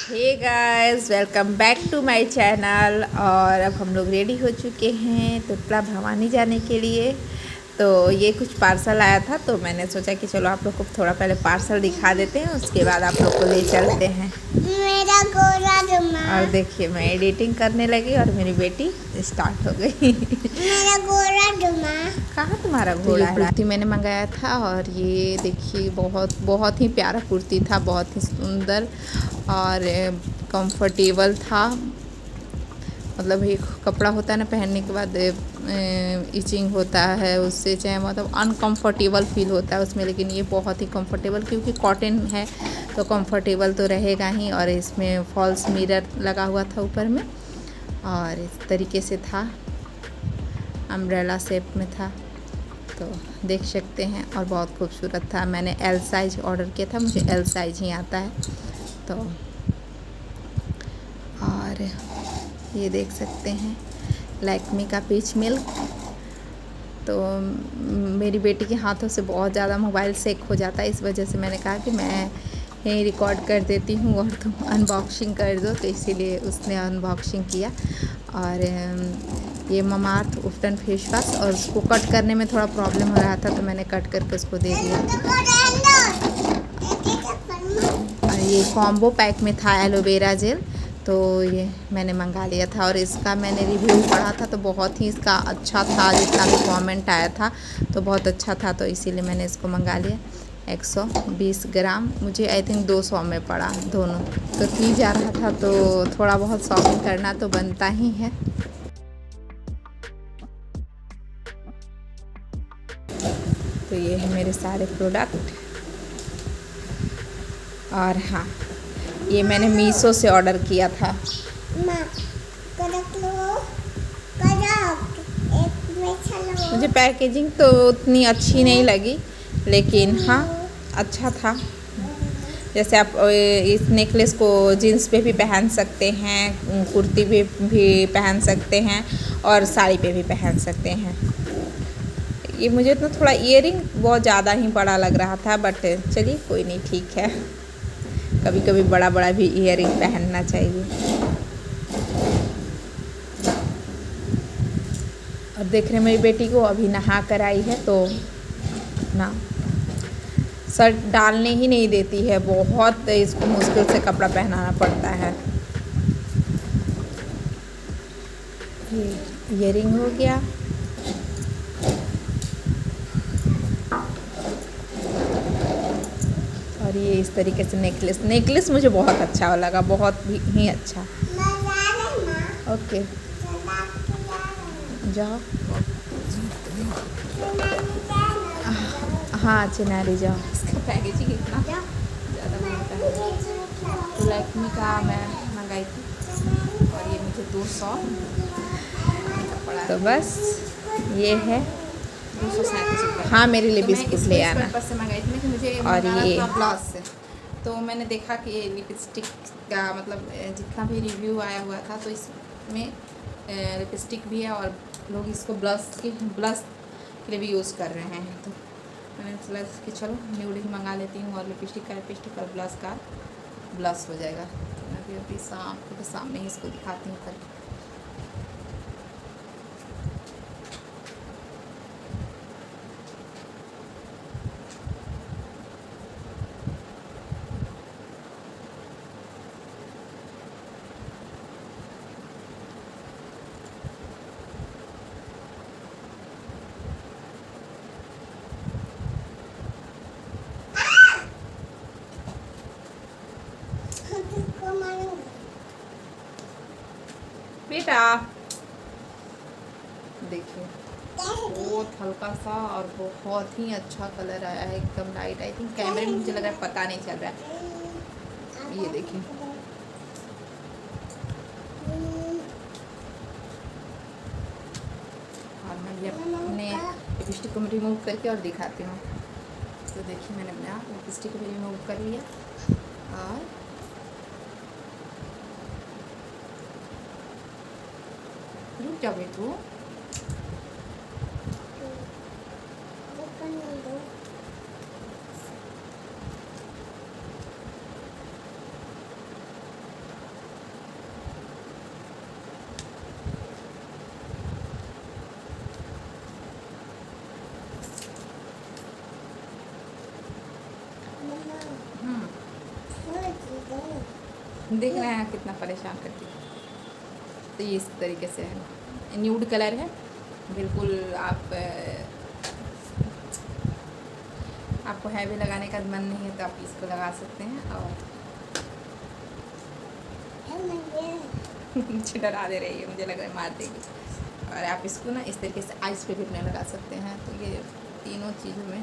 Hey guys, welcome back to my channel. और अब हम लोग रेडी हो चुके हैं तुतला भवानी जाने के लिए। तो ये कुछ पार्सल आया था, तो मैंने सोचा कि चलो आप लोग को थोड़ा पहले पार्सल दिखा देते हैं, उसके बाद आप लोग को ले चलते हैं। मेरा घोड़ा और देखिए, मैं एडिटिंग करने लगी और मेरी बेटी स्टार्ट हो गई। मेरा घोड़ा कहाँ तुम्हारा घोड़ा है? कुर्ती मैंने मंगाया था और ये देखिए बहुत बहुत ही प्यारा कुर्ती था, बहुत ही सुंदर और कंफर्टेबल था। मतलब एक कपड़ा होता है ना, पहनने के बाद इचिंग होता है उससे, चाहे मतलब अनकंफर्टेबल फील होता है उसमें, लेकिन ये बहुत ही कंफर्टेबल, क्योंकि कॉटन है तो कंफर्टेबल तो रहेगा ही। और इसमें फॉल्स मिरर लगा हुआ था ऊपर में और इस तरीके से था, अम्ब्रेला शेप में था, तो देख सकते हैं। और बहुत खूबसूरत था। मैंने एल साइज ऑर्डर किया था, मुझे एल साइज ही आता है। तो और ये देख सकते हैं लैक्मी का पीच मिल्क। तो मेरी बेटी के हाथों से बहुत ज़्यादा मोबाइल सेक हो जाता है, इस वजह से मैंने कहा कि मैं यहीं रिकॉर्ड कर देती हूँ और तुम अनबॉक्सिंग कर दो, तो इसीलिए उसने अनबॉक्सिंग किया। और ये ममाअर्थ उफ्टन फेस वाश, और उसको कट करने में थोड़ा प्रॉब्लम हो रहा था, तो मैंने कट करके उसको दे दिया। और ये कॉम्बो पैक में था एलोवेरा जेल, तो ये मैंने मंगा लिया था। और इसका मैंने रिव्यू पढ़ा था तो बहुत ही इसका अच्छा था, जितना भी कमेंट आया था तो बहुत अच्छा था, तो इसीलिए मैंने इसको मंगा लिया। 120 ग्राम मुझे आई थिंक 200 में पड़ा दोनों। तो पी जा रहा था तो थोड़ा बहुत शॉपिंग करना तो बनता ही है। तो ये है मेरे सारे प्रोडक्ट। और हाँ, ये मैंने मीशो से ऑर्डर किया था। मुझे पैकेजिंग तो उतनी अच्छी नहीं लगी, लेकिन हाँ अच्छा था। जैसे आप इस नेकलेस को जीन्स पे भी पहन सकते हैं, कुर्ती पे भी पहन सकते हैं और साड़ी पे भी पहन सकते हैं। ये मुझे तो थोड़ा इयरिंग बहुत ज़्यादा ही बड़ा लग रहा था, बट चलिए कोई नहीं, ठीक है। कभी कभी बड़ा बड़ा भी इयरिंग पहनना चाहिए। और देख रहे मेरी बेटी को अभी नहा कर आई है, तो ना शर्ट डालने ही नहीं देती है, बहुत इसको मुश्किल से कपड़ा पहनाना पड़ता है। ये इयरिंग हो गया। और ये इस तरीके से नेकलेस मुझे बहुत अच्छा लगा, बहुत ही अच्छा। ओके, जाओ। हाँ, चिनारी जाओ। इसका पैकेजिंग इतना ज़्यादा महंगा है। तो लैक्मी का मैं मंगाई थी और ये मुझे 200 का पड़ा। तो बस ये है 237 रुपये। हाँ, मेरे लिए बिस्कुट ले आना। पर्पस से मंगाई थी मैं, मुझे और ये ब्लाउज से। तो मैंने देखा कि ये लिपस्टिक का मतलब जितना भी रिव्यू आया हुआ था, तो इसमें लिपस्टिक भी है और लोग इसको ब्लश के लिए भी यूज़ कर रहे हैं। तो मैंने सोचा कि चलो न्यूड ही मंगा लेती हूँ, और लिपस्टिक और ब्लश हो जाएगा। तो मैं अभी आपके सामने ही इसको दिखाती हूँ कल। बेटा देखिए, बहुत हल्का सा और बहुत ही अच्छा कलर आया है, एकदम लाइट। आई थिंक कैमरे में मुझे लग रहा है पता नहीं चल रहा है। ये देखिए, और मैं भी अपने लिपस्टिक को रिमूव करके और दिखाती हूँ। तो देखिए, मैंने अपना लिपस्टिक को रिमूव कर लिया और रुक जाओ बेटू। देख रहे हैं कितना परेशान करती है। तो ये इस तरीके से है, न्यूड कलर है बिल्कुल। आपको हैवी लगाने का मन नहीं है तो आप इसको लगा सकते हैं। और मुझे डरा दे रही है, मुझे लग रहा है मार देगी। और आप इसको ना इस तरीके से आइस पे भी अपने लगा सकते हैं। तो ये तीनों चीज़ों में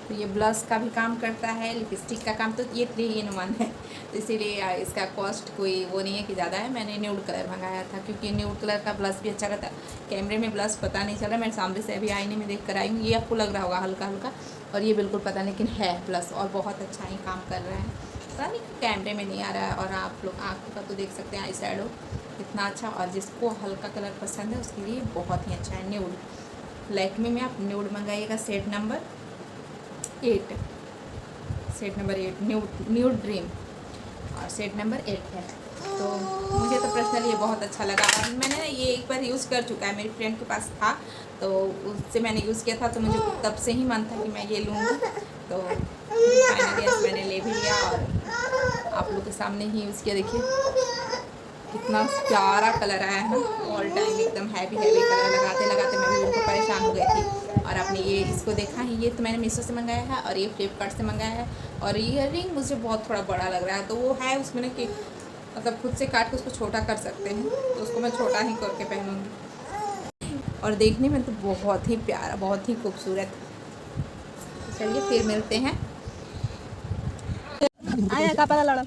तो ये ब्लश का भी काम करता है, लिपस्टिक का काम। तो ये 3 in 1 है, तो इसीलिए इसका कॉस्ट कोई वो नहीं है कि ज़्यादा है। मैंने न्यूड कलर मंगाया था क्योंकि न्यूड कलर का ब्लश भी अच्छा रहता है। कैमरे में ब्लश पता नहीं चल रहा, मैं सामने से अभी आईने में देख कर आई हूँ। ये आपको लग रहा होगा हल्का हल्का, और ये बिल्कुल पता, लेकिन है ब्लश और बहुत अच्छा ही काम कर रहा है। पता नहीं कैमरे में नहीं आ रहा है। और आप लोग आँखों का तो देख सकते हैं, आई शैडो कितना अच्छा। और जिसको हल्का कलर पसंद है उसके लिए बहुत ही अच्छा है न्यूड। लैक्मे में आप न्यूड मंगाइएगा, shade number 8, shade number 8 nude dream, और शेड नंबर 8 है। तो मुझे तो पर्सनली ये बहुत अच्छा लगा। और मैंने ये एक बार यूज़ कर चुका है, मेरी फ्रेंड के पास था तो उससे मैंने यूज़ किया था। तो मुझे तब से ही मन था कि मैं ये लूँगी। तो फाइनली मैंने ले भी लिया और आप लोग के सामने ही यूज़ किया। देखिए कितना प्यारा कलर आया है ना, ऑल टाइम एकदम हैवी कलर लगाते लगाते मैं भी बिल्कुल परेशान हो गई थी। और आपने ये इसको देखा है, ये तो मैंने मीशो से मंगाया है और ये फ्लिपकार्ट से मंगाया है। और ईयररिंग मुझे बहुत थोड़ा बड़ा लग रहा है, तो वो है उसमें ना कि मतलब खुद से काट के उसको छोटा कर सकते हैं, तो उसको मैं छोटा ही करके पहनूँगी। और देखने में तो बहुत ही प्यारा, बहुत ही खूबसूरत। चलिए फिर मिलते हैं। आया का पता लड़ा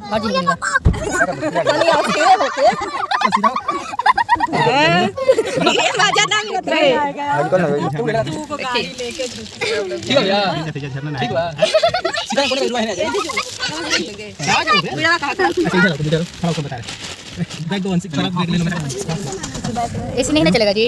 हाजी बोलेगा पानी आके होके ये मजा ना मिलत रहे आज कल ना तू को गाड़ी लेके ठीक है यार ठीक है सीधा बोले रुआ है ना मेरा कहा था खड़ा होकर बता रहे बैक दो 16 ब्रेक लेना ऐसे नहीं ना चलेगा जी।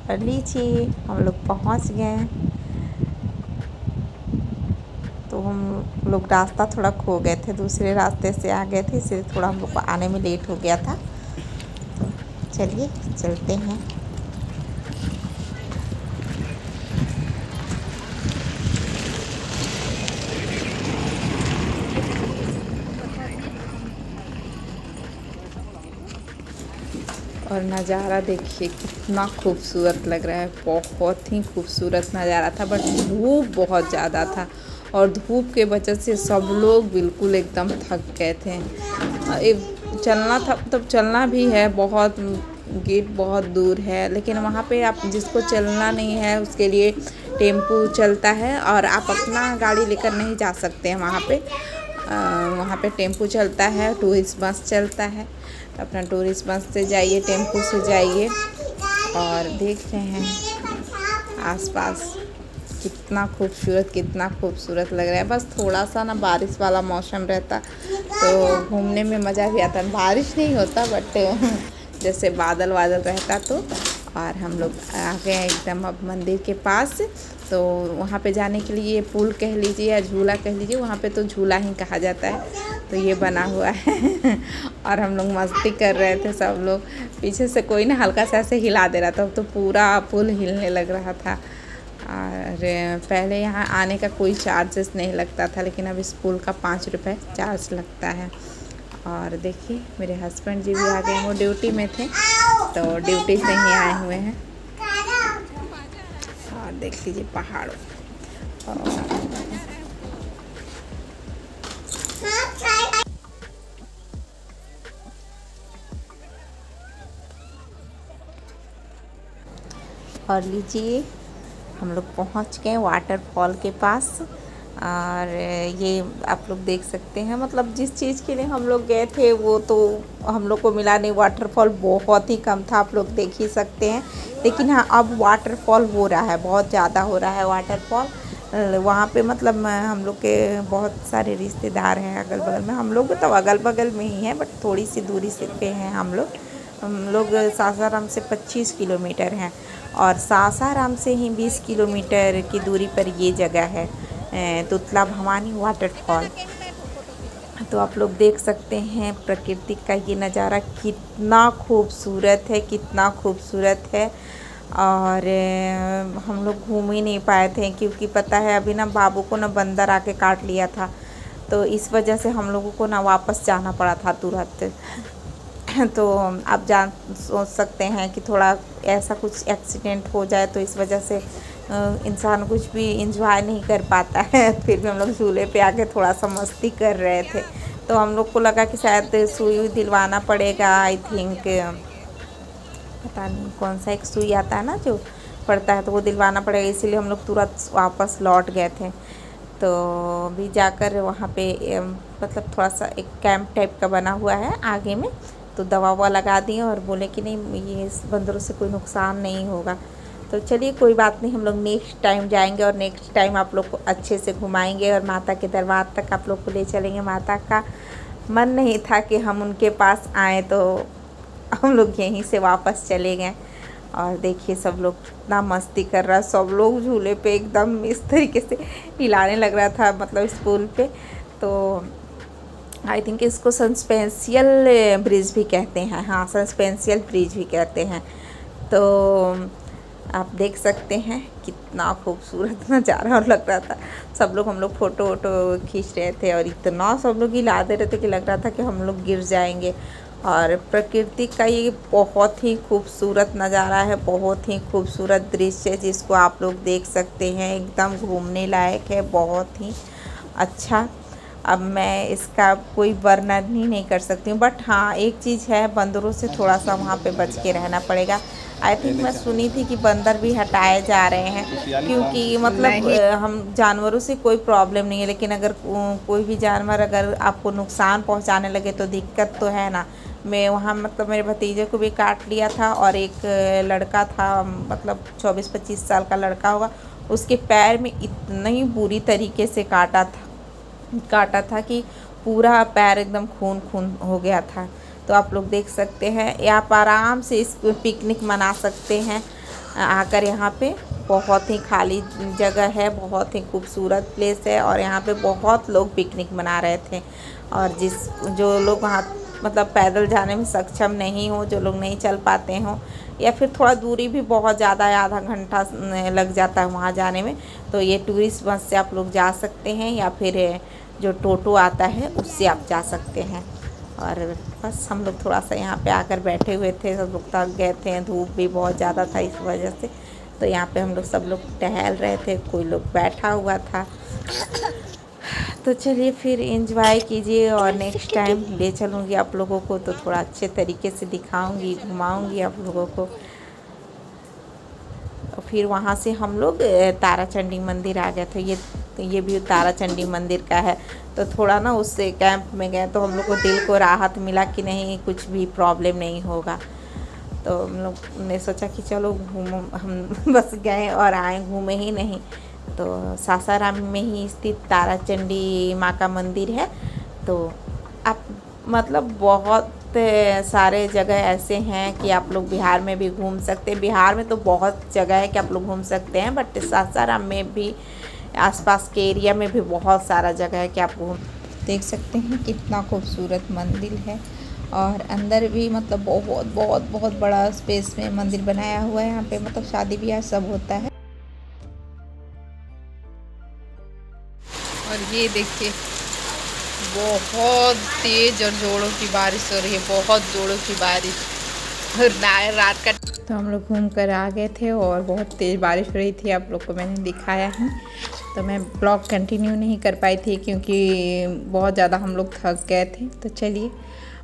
और लीजिए हम लोग पहुंच गए। तो हम लोग रास्ता थोड़ा खो गए थे, दूसरे रास्ते से आ गए थे, इसलिए थोड़ा हम लोग को आने में लेट हो गया था। तो चलिए चलते हैं। और नज़ारा देखिए कितना खूबसूरत लग रहा है, बहुत ही खूबसूरत नज़ारा था। बट धूप बहुत ज़्यादा था और धूप के वजह से सब लोग बिल्कुल एकदम थक गए थे। चलना था, तब चलना भी है, बहुत गेट बहुत दूर है, लेकिन वहाँ पे आप जिसको चलना नहीं है उसके लिए टेम्पू चलता है और आप अपना गाड़ी लेकर नहीं जा सकते हैं वहाँ पे टेम्पू चलता है, टूरिस्ट बस चलता है। अपना टूरिस्ट बस से जाइए, टेम्पू से जाइए। और देख रहे हैं आसपास कितना खूबसूरत लग रहा है। बस थोड़ा सा ना बारिश वाला मौसम रहता तो घूमने में मज़ा भी आता। बारिश नहीं होता बट जैसे बादल रहता तो और हम लोग आ गए एकदम अब मंदिर के पास। तो वहाँ पे जाने के लिए पुल कह लीजिए या झूला कह लीजिए, वहाँ पे तो झूला ही कहा जाता है। तो ये बना हुआ है और हम लोग मस्ती कर रहे थे सब लोग। पीछे से कोई ना हल्का सा ऐसे हिला दे रहा था, तो पूरा पुल हिलने लग रहा था। और पहले यहाँ आने का कोई चार्जेस नहीं लगता था, लेकिन अब इस पुल का 5 रुपये चार्ज लगता है। और देखिए मेरे हस्बैंड जी भी आ गए, वो ड्यूटी में थे तो ड्यूटी से ही आए हुए हैं। और देख लीजिए पहाड़ों और लीजिए हम लोग पहुंच गए वाटरफॉल के पास। और ये आप लोग देख सकते हैं, मतलब जिस चीज़ के लिए हम लोग गए थे वो तो हम लोग को मिला नहीं। वाटरफॉल बहुत ही कम था, आप लोग देख ही सकते हैं। लेकिन हाँ अब वाटरफॉल हो रहा है, बहुत ज़्यादा हो रहा है वाटरफॉल वहाँ पे। मतलब हम लोग के बहुत सारे रिश्तेदार हैं अगल बगल में। हम लोग तो अगल बगल में ही हैं, बट थोड़ी सी दूरी से पे हैं हम लोग सासाराम से 25 किलोमीटर हैं और सासाराम से ही 20 किलोमीटर की दूरी पर ये जगह है तुतला भवानी वाटरफॉल। तो आप लोग देख सकते हैं प्रकृति का ये नज़ारा कितना खूबसूरत है, कितना खूबसूरत है। और हम लोग घूम ही नहीं पाए थे क्योंकि पता है अभी ना बाबू को ना बंदर आके काट लिया था, तो इस वजह से हम लोगों को ना वापस जाना पड़ा था तुरंत। तो आप सोच सकते हैं कि थोड़ा ऐसा कुछ एक्सीडेंट हो जाए तो इस वजह से इंसान कुछ भी इंजॉय नहीं कर पाता है। फिर भी हम लोग झूले पे आके थोड़ा सा मस्ती कर रहे थे। तो हम लोग को लगा कि शायद सुई दिलवाना पड़ेगा, आई थिंक पता नहीं कौन सा एक सुई आता है ना जो पड़ता है, तो वो दिलवाना पड़ेगा, इसीलिए हम लोग तुरंत वापस लौट गए थे। तो भी जाकर वहाँ पे मतलब थोड़ा सा एक कैंप टाइप का बना हुआ है आगे में, तो दवा ववा लगा दिए और बोले कि नहीं ये इस बंदरों से कोई नुकसान नहीं होगा। तो चलिए कोई बात नहीं, हम लोग नेक्स्ट टाइम जाएंगे और नेक्स्ट टाइम आप लोग को अच्छे से घुमाएंगे और माता के दरबार तक आप लोग को ले चलेंगे। माता का मन नहीं था कि हम उनके पास आएँ, तो हम लोग यहीं से वापस चले गए। और देखिए सब लोग कितना मस्ती कर रहा है, सब लोग झूले पे एकदम इस तरीके से हिलाने लग रहा था, मतलब इस पुल पे। तो आई थिंक इसको सस्पेंशियल ब्रिज भी कहते हैं, हाँ सस्पेंशियल ब्रिज भी कहते हैं। तो आप देख सकते हैं कितना खूबसूरत नज़ारा और लग रहा था। सब लोग हम लोग फ़ोटो वोटो खींच रहे थे और इतना सब लोग हिला दे रहे थे कि लग रहा था कि हम लोग गिर जाएंगे। और प्रकृति का ये बहुत ही खूबसूरत नज़ारा है, बहुत ही खूबसूरत दृश्य है जिसको आप लोग देख सकते हैं, एकदम घूमने लायक है, बहुत ही अच्छा। अब मैं इसका कोई वर्णन ही नहीं कर सकती हूँ, बट हाँ एक चीज़ है, बंदरों से थोड़ा सा वहाँ पे बच के रहना पड़ेगा। आई थिंक मैं सुनी थी कि बंदर भी हटाए जा रहे हैं, क्योंकि मतलब हम जानवरों से कोई प्रॉब्लम नहीं है, लेकिन अगर कोई भी जानवर अगर आपको नुकसान पहुँचाने लगे तो दिक्कत तो है ना। मैं वहाँ मतलब मेरे भतीजे को भी काट लिया था और एक लड़का था, मतलब 24-25 साल का लड़का होगा, उसके पैर में इतना ही बुरी तरीके से काटा था कि पूरा पैर एकदम खून हो गया था। तो आप लोग देख सकते हैं, आप आराम से इस पिकनिक मना सकते हैं आकर। यहाँ पे बहुत ही खाली जगह है, बहुत ही खूबसूरत प्लेस है और यहाँ पे बहुत लोग पिकनिक मना रहे थे। और जो लोग वहाँ मतलब पैदल जाने में सक्षम नहीं हो, जो लोग नहीं चल पाते हों, या फिर थोड़ा दूरी भी बहुत ज़्यादा है, आधा घंटा लग जाता है वहाँ जाने में, तो ये टूरिस्ट बस से आप लोग जा सकते हैं या फिर जो टोटो आता है उससे आप जा सकते हैं। और बस हम लोग थोड़ा सा यहाँ पे आकर बैठे हुए थे, सब लोग थक गए थे, धूप भी बहुत ज़्यादा था इस वजह से। तो यहाँ पे हम लोग सब लोग टहल रहे थे, कोई लोग बैठा हुआ था। तो चलिए फिर एंजॉय कीजिए और नेक्स्ट टाइम ले चलूँगी आप लोगों को, तो थोड़ा अच्छे तरीके से दिखाऊंगी, घुमाऊंगी आप लोगों को। और फिर वहाँ से हम लोग ताराचंडी मंदिर आ गए थे। ये भी ताराचंडी मंदिर का है। तो थोड़ा ना उससे कैंप में गए तो हम लोग को दिल को राहत मिला कि नहीं कुछ भी प्रॉब्लम नहीं होगा। तो हम लोग ने सोचा कि चलो घूमो, हम बस गए और आए, घूमे ही नहीं। तो सासाराम में ही स्थित ताराचंडी माँ का मंदिर है। तो आप मतलब बहुत सारे जगह ऐसे हैं कि आप लोग बिहार में भी घूम सकते हैं। बिहार में तो बहुत जगह है कि आप लोग घूम सकते हैं, बट सासाराम में भी आसपास के एरिया में भी बहुत सारा जगह है कि आप घूम देख सकते हैं। कितना खूबसूरत मंदिर है और अंदर भी मतलब बहुत बहुत बहुत बड़ा स्पेस में मंदिर बनाया हुआ है। यहाँ पे मतलब शादी ब्याह सब होता है। और ये देखिए बहुत तेज और जोरों की बारिश हो रही है, बहुत जोरों की बारिश। और रात का तो हम लोग घूम कर आ गए थे और बहुत तेज़ बारिश हो रही थी, आप लोग को मैंने दिखाया है। तो मैं ब्लॉग कंटिन्यू नहीं कर पाई थी क्योंकि बहुत ज़्यादा हम लोग थक गए थे। तो चलिए,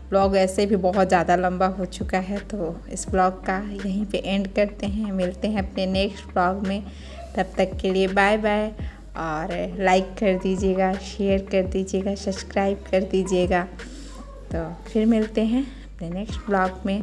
ब्लॉग ऐसे भी बहुत ज़्यादा लंबा हो चुका है, तो इस ब्लॉग का यहीं पे एंड करते हैं। मिलते हैं अपने नेक्स्ट ब्लॉग में, तब तक के लिए बाय बाय। और लाइक कर दीजिएगा, शेयर कर दीजिएगा, सब्सक्राइब कर दीजिएगा। तो फिर मिलते हैं अपने नेक्स्ट ब्लॉग में।